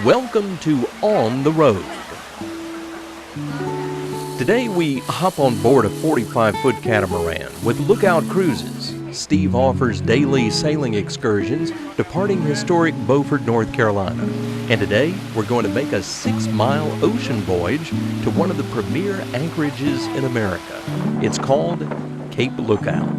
Welcome to On the Road. Today we hop on board a 45-foot catamaran with Lookout Cruises. Steve offers daily sailing excursions departing historic Beaufort, North Carolina. And today we're going to make a 6-mile ocean voyage to one of the premier anchorages in America. It's called Cape Lookout.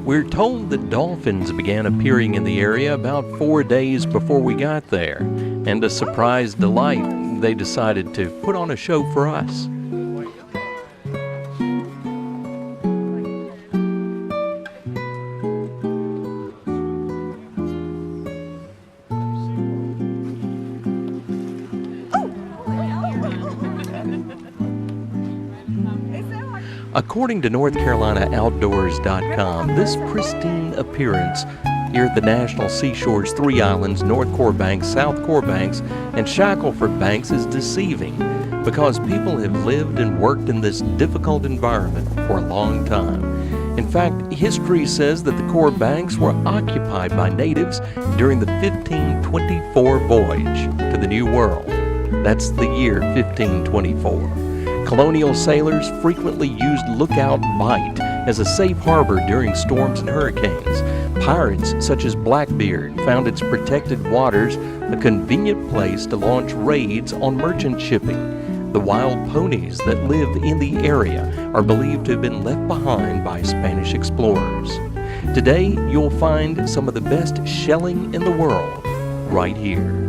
We're told that dolphins began appearing in the area about 4 days before we got there, and to surprise delight, they decided to put on a show for us. According to NorthCarolinaOutdoors.com, this pristine appearance here at the National Seashore's 3 islands, North Core Banks, South Core Banks, and Shackelford Banks is deceiving because people have lived and worked in this difficult environment for a long time. In fact, history says that the Core Banks were occupied by natives during the 1524 voyage to the New World. That's the year 1524. Colonial sailors frequently used Lookout Bight as a safe harbor during storms and hurricanes. Pirates such as Blackbeard found its protected waters a convenient place to launch raids on merchant shipping. The wild ponies that live in the area are believed to have been left behind by Spanish explorers. Today, you'll find some of the best shelling in the world right here.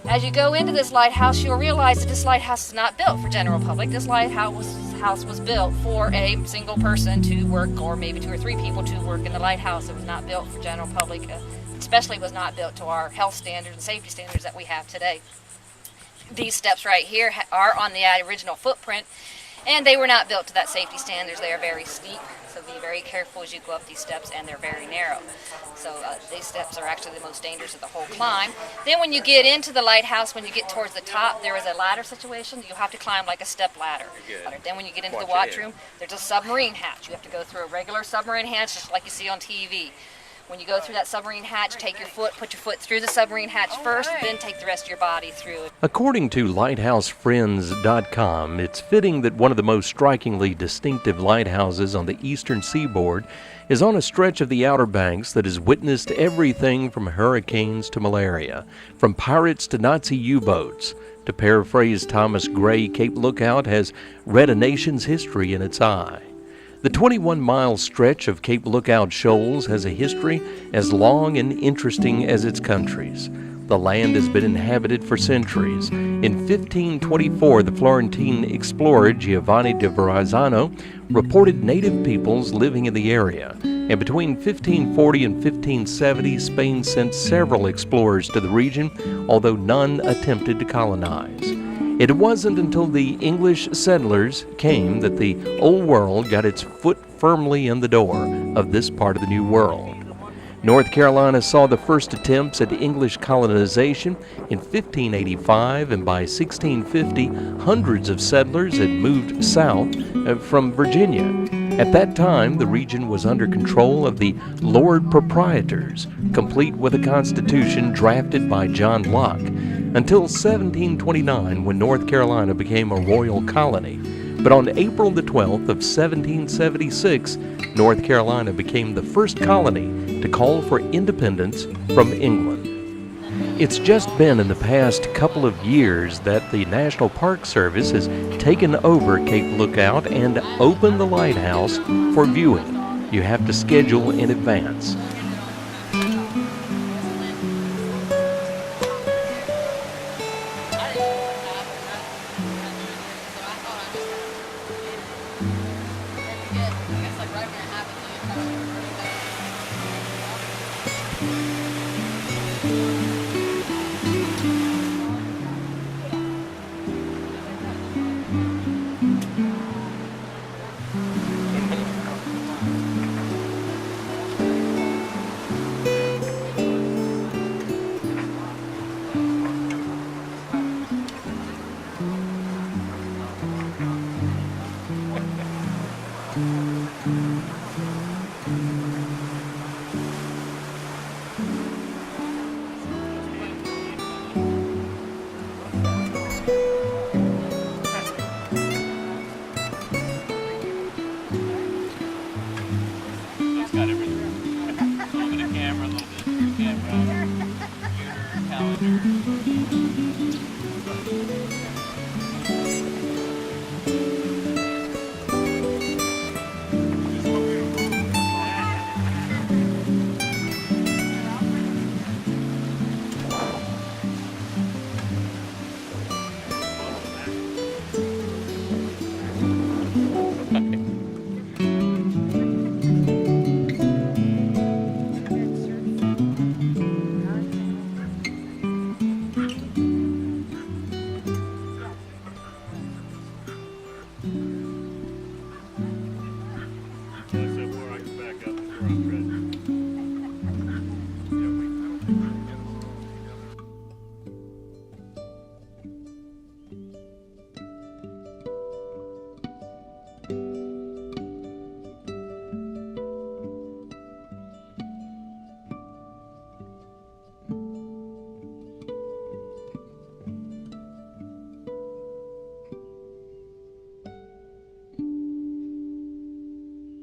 As you go into this lighthouse, you'll realize that this lighthouse is not built for general public. This lighthouse was built for a single person to work, or maybe 2 or 3 people to work in the lighthouse. It was not built for general public, especially was not built to our health standards and safety standards that we have today. These steps right here are on the original footprint, and they were not built to that safety standards. They are very steep, so be very careful as you go up these steps, and they're very narrow. So these steps are actually the most dangerous of the whole climb. Then when you get into the lighthouse, when you get towards the top, there is a ladder situation. You'll have to climb like a step ladder. Then when you get into the watchroom, there's a submarine hatch. You have to go through a regular submarine hatch, just like you see on TV. When you go through that submarine hatch, put your foot through the submarine hatch first, then take the rest of your body through it. According to LighthouseFriends.com, it's fitting that one of the most strikingly distinctive lighthouses on the eastern seaboard is on a stretch of the Outer Banks that has witnessed everything from hurricanes to malaria, from pirates to Nazi U-boats. To paraphrase Thomas Gray, Cape Lookout has read a nation's history in its eye. The 21-mile stretch of Cape Lookout Shoals has a history as long and interesting as its countries. The land has been inhabited for centuries. In 1524, the Florentine explorer Giovanni de Verrazzano reported native peoples living in the area. And between 1540 and 1570, Spain sent several explorers to the region, although none attempted to colonize. It wasn't until the English settlers came that the Old World got its foot firmly in the door of this part of the New World. North Carolina saw the first attempts at English colonization in 1585, and by 1650, hundreds of settlers had moved south from Virginia. At that time, the region was under control of the Lord Proprietors, complete with a constitution drafted by John Locke, until 1729, when North Carolina became a royal colony. But on April the 12th of 1776, North Carolina became the first colony to call for independence from England. It's just been in the past couple of years that the National Park Service has taken over Cape Lookout and opened the lighthouse for viewing. You have to schedule in advance.